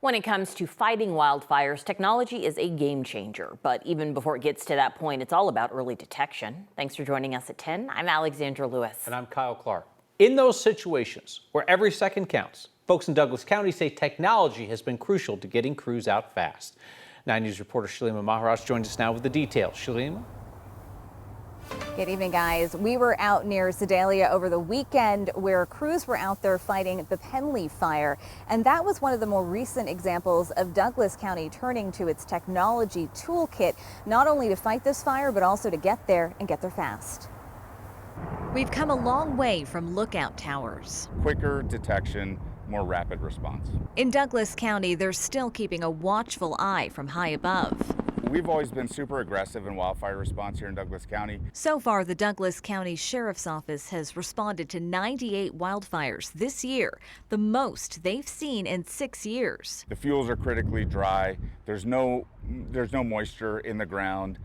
When it comes to fighting wildfires, technology is a game changer. But even before it gets to that point, it's all about early detection. Thanks for joining us at 10. I'm Alexandra Lewis. And I'm Kyle Clark. In those situations where every second counts, folks in Douglas County say technology has been crucial to getting crews out fast. 9 News reporter Shalima Maharaj joins us now with the details. Shalima? Good evening, guys. We were out near Sedalia over the weekend where crews were out there fighting the Penley fire. And that was one of the more recent examples of Douglas County turning to its technology toolkit, not only to fight this fire, but also to get there and get there fast. We've come a long way from lookout towers. Quicker detection, more rapid response. In Douglas County, they're still keeping a watchful eye from high above. We've always been super aggressive in wildfire response here in Douglas County. So far, the Douglas County Sheriff's Office has responded to 98 wildfires this year, the most they've seen in 6 years. The fuels are critically dry. There's no moisture in the ground.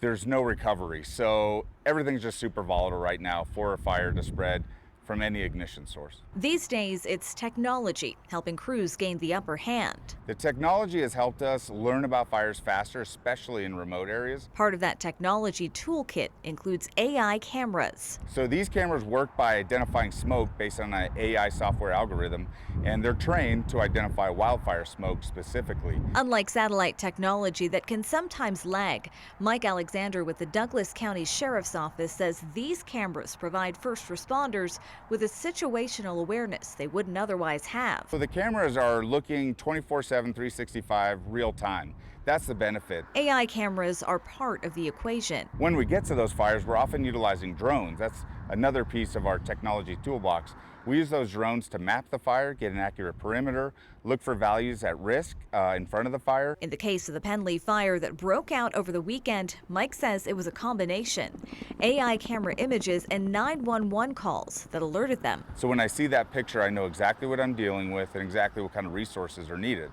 There's no recovery. So everything's just super volatile right now for a fire to spread from any ignition source. These days, it's technology helping crews gain the upper hand. The technology has helped us learn about fires faster, especially in remote areas. Part of that technology toolkit includes AI cameras. So these cameras work by identifying smoke based on an AI software algorithm, and they're trained to identify wildfire smoke specifically. Unlike satellite technology that can sometimes lag, Mike Alexander with the Douglas County Sheriff's Office says these cameras provide first responders with a situational awareness they wouldn't otherwise have. So the cameras are looking 24/7, 365 real time. That's the benefit. AI cameras are part of the equation. When we get to those fires, we're often utilizing drones. That's another piece of our technology toolbox. We use those drones to map the fire, get an accurate perimeter, look for values at risk in front of the fire. In the case of the Penley fire that broke out over the weekend, Mike says it was a combination. AI camera images and 911 calls that alerted them. So when I see that picture, I know exactly what I'm dealing with and exactly what kind of resources are needed.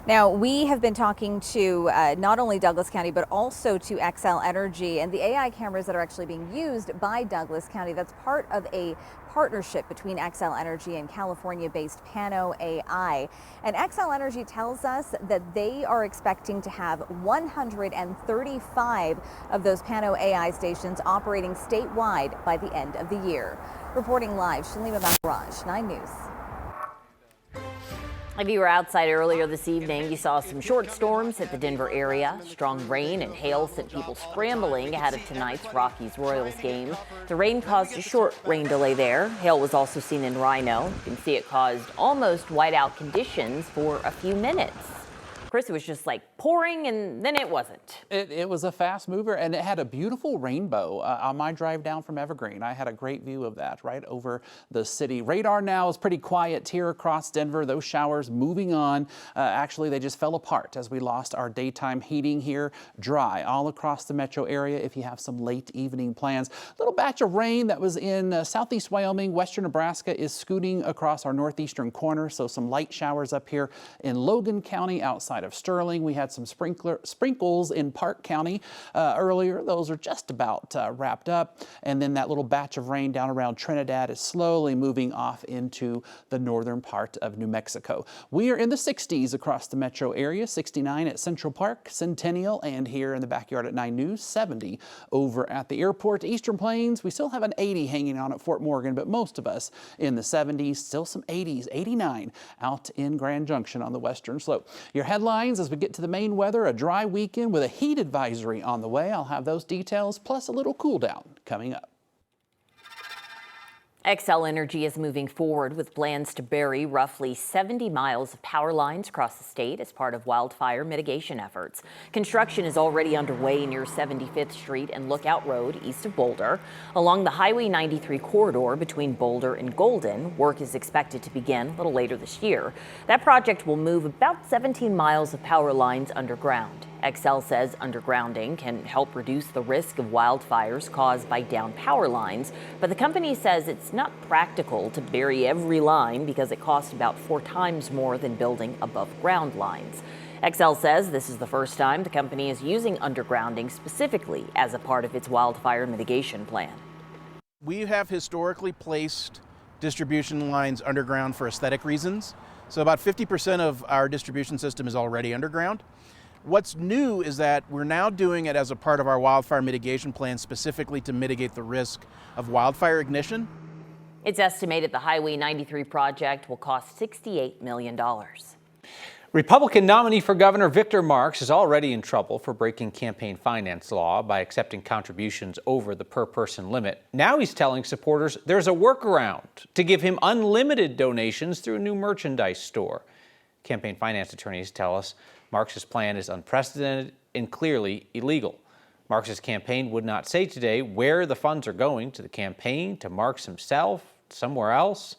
Now, we have been talking to not only Douglas County, but also to Xcel Energy and the AI cameras that are actually being used by Douglas County. That's part of a partnership between Xcel Energy and California-based Pano AI. And Xcel Energy tells us that they are expecting to have 135 of those Pano AI stations operating statewide by the end of the year. Reporting live, Shalima Maharaj, 9 News. If you were outside earlier this evening, you saw some short storms hit the Denver area. Strong rain and hail sent people scrambling ahead of tonight's Rockies-Royals game. The rain caused a short rain delay there. Hail was also seen in Rhino. You can see it caused almost whiteout conditions for a few minutes. Chris, it was just like pouring and then it wasn't. It was a fast mover and it had a beautiful rainbow on my drive down from Evergreen. I had a great view of that right over the city. Radar now is pretty quiet here across Denver. Those showers moving on. Actually, they just fell apart as we lost our daytime heating here. Dry all across the metro area if you have some late evening plans. Little batch of rain that was in southeast Wyoming, western Nebraska is scooting across our northeastern corner. So some light showers up here in Logan County outside of Sterling. We had some sprinkles in Park County earlier. Those are just about wrapped up. And then that little batch of rain down around Trinidad is slowly moving off into the northern part of New Mexico. We are in the 60s across the metro area, 69 at Central Park, Centennial, and here in the backyard at 9 News, 70 over at the airport. Eastern Plains, we still have an 80 hanging on at Fort Morgan, but most of us in the 70s, still some 80s, 89 out in Grand Junction on the western slope. Your headline as we get to the main weather, a dry weekend with a heat advisory on the way. I'll have those details plus a little cool down coming up. Xcel Energy is moving forward with plans to bury roughly 70 miles of power lines across the state as part of wildfire mitigation efforts. Construction is already underway near 75th Street and Lookout Road east of Boulder. Along the Highway 93 corridor between Boulder and Golden, work is expected to begin a little later this year. That project will move about 17 miles of power lines underground. Xcel says undergrounding can help reduce the risk of wildfires caused by downed power lines, but the company says it's not practical to bury every line because it costs about 4 times more than building above ground lines. Xcel says this is the first time the company is using undergrounding specifically as a part of its wildfire mitigation plan. We have historically placed distribution lines underground for aesthetic reasons. So about 50% of our distribution system is already underground. What's new is that we're now doing it as a part of our wildfire mitigation plan, specifically to mitigate the risk of wildfire ignition. It's estimated the Highway 93 project will cost $68 million. Republican nominee for governor Victor Marx is already in trouble for breaking campaign finance law by accepting contributions over the per-person limit. Now he's telling supporters there's a workaround to give him unlimited donations through a new merchandise store. Campaign finance attorneys tell us Marx's plan is unprecedented and clearly illegal. Marx's campaign would not say today where the funds are going, to the campaign, to Marx himself, somewhere else.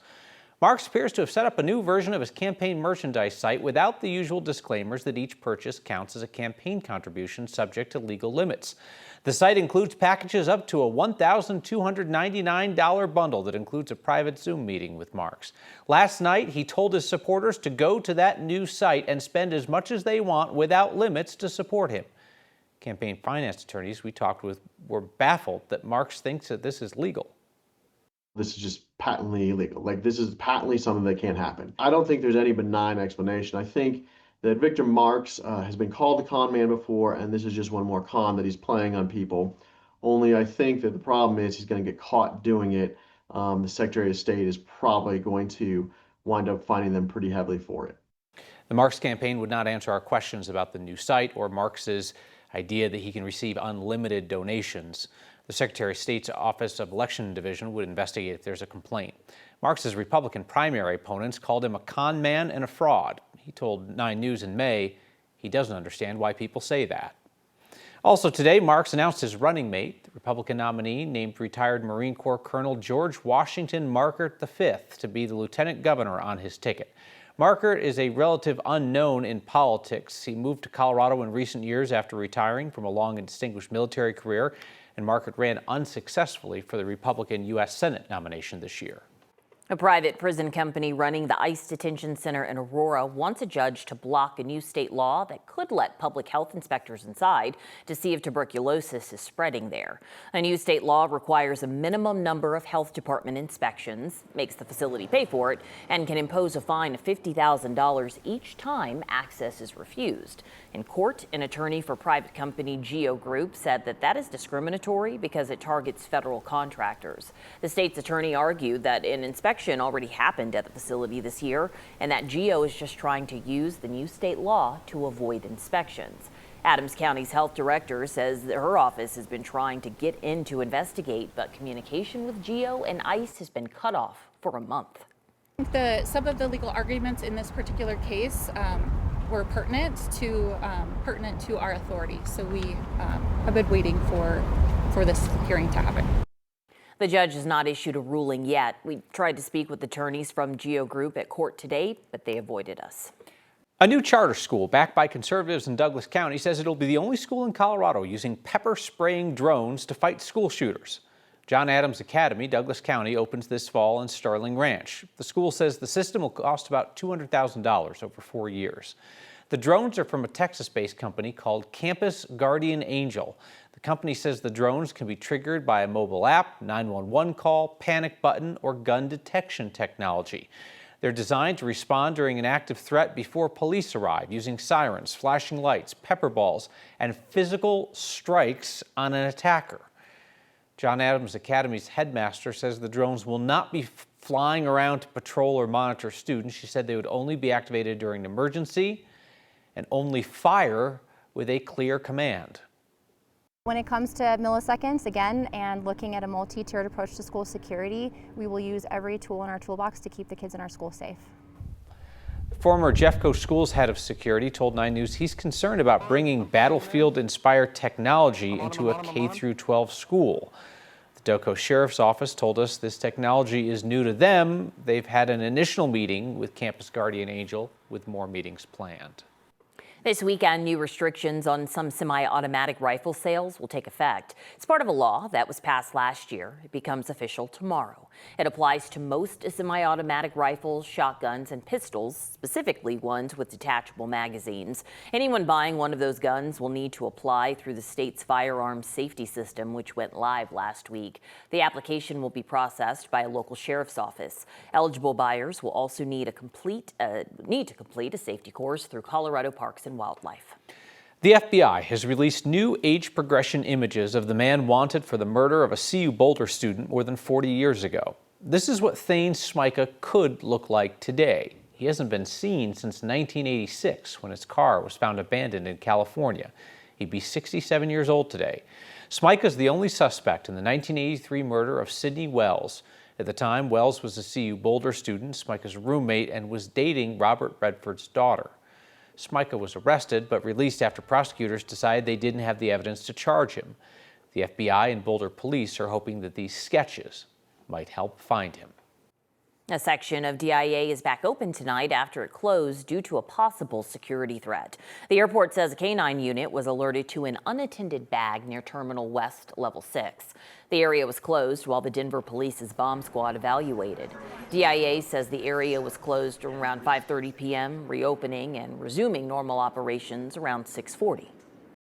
Marx appears to have set up a new version of his campaign merchandise site without the usual disclaimers that each purchase counts as a campaign contribution subject to legal limits. The site includes packages up to a $1,299 bundle that includes a private Zoom meeting with Marx. Last night, he told his supporters to go to that new site and spend as much as they want without limits to support him. Campaign finance attorneys we talked with were baffled that Marx thinks that this is legal. This is just patently illegal. Like, this is patently something that can't happen. I don't think there's any benign explanation. I think that Victor Marx has been called the con man before, and this is just one more con that he's playing on people. Only I think that the problem is he's going to get caught doing it. The Secretary of State is probably going to wind up finding them pretty heavily for it. The Marx campaign would not answer our questions about the new site or Marx's idea that he can receive unlimited donations. The Secretary of State's Office of Election Division would investigate if there's a complaint. Marx's Republican primary opponents called him a con man and a fraud. He told 9 News in May he doesn't understand why people say that. Also today, Marx announced his running mate, the Republican nominee named retired Marine Corps Colonel George Washington Markert V, to be the lieutenant governor on his ticket. Markert is a relative unknown in politics. He moved to Colorado in recent years after retiring from a long and distinguished military career, and Markert ran unsuccessfully for the Republican U.S. Senate nomination this year. A private prison company running the ICE detention center in Aurora wants a judge to block a new state law that could let public health inspectors inside to see if tuberculosis is spreading there. A new state law requires a minimum number of health department inspections, makes the facility pay for it, and can impose a fine of $50,000 each time access is refused. In court, an attorney for private company Geo Group said that that is discriminatory because it targets federal contractors. The state's attorney argued that an inspection already happened at the facility this year and that Geo is just trying to use the new state law to avoid inspections. Adams County's health director says that her office has been trying to get in to investigate, but communication with Geo and ICE has been cut off for a month. Some of the legal arguments in this particular case were pertinent to our authority, so we have been waiting for this hearing to happen. The judge has not issued a ruling yet. We tried to speak with attorneys from Geo Group at court today, but they avoided us. A new charter school backed by conservatives in Douglas County says it'll be the only school in Colorado using pepper spraying drones to fight school shooters. John Adams Academy, Douglas County, opens this fall in Sterling Ranch. The school says the system will cost about $200,000 over 4 years. The drones are from a Texas-based company called Campus Guardian Angel. The company says the drones can be triggered by a mobile app, 911 call, panic button, or gun detection technology. They're designed to respond during an active threat before police arrive, using sirens, flashing lights, pepper balls, and physical strikes on an attacker. John Adams Academy's headmaster says the drones will not be flying around to patrol or monitor students. She said they would only be activated during an emergency and only fire with a clear command. When it comes to milliseconds, again, and looking at a multi-tiered approach to school security, we will use every tool in our toolbox to keep the kids in our school safe. Former Jeffco Schools head of security told 9 News he's concerned about bringing battlefield-inspired technology into a K-12 school. The Doco Sheriff's Office told us this technology is new to them. They've had an initial meeting with Campus Guardian Angel with more meetings planned. This weekend, new restrictions on some semi-automatic rifle sales will take effect. It's part of a law that was passed last year. It becomes official tomorrow. It applies to most semi-automatic rifles, shotguns, and pistols, specifically ones with detachable magazines. Anyone buying one of those guns will need to apply through the state's firearm safety system, which went live last week. The application will be processed by a local sheriff's office. Eligible buyers will also need to complete a safety course through Colorado Parks and Wildlife. The FBI has released new age progression images of the man wanted for the murder of a CU Boulder student more than 40 years ago. This is what Thane Smyka could look like today. He hasn't been seen since 1986 when his car was found abandoned in California. He'd be 67 years old today. Smyka is the only suspect in the 1983 murder of Sidney Wells. At the time, Wells was a CU Boulder student, Smyka's roommate, and was dating Robert Redford's daughter. Smyka was arrested but released after prosecutors decided they didn't have the evidence to charge him. The FBI and Boulder police are hoping that these sketches might help find him. A section of DIA is back open tonight after it closed due to a possible security threat. The airport says a K-9 unit was alerted to an unattended bag near Terminal West Level 6. The area was closed while the Denver Police's bomb squad evaluated. DIA says the area was closed around 5:30 p.m., reopening and resuming normal operations around 6:40.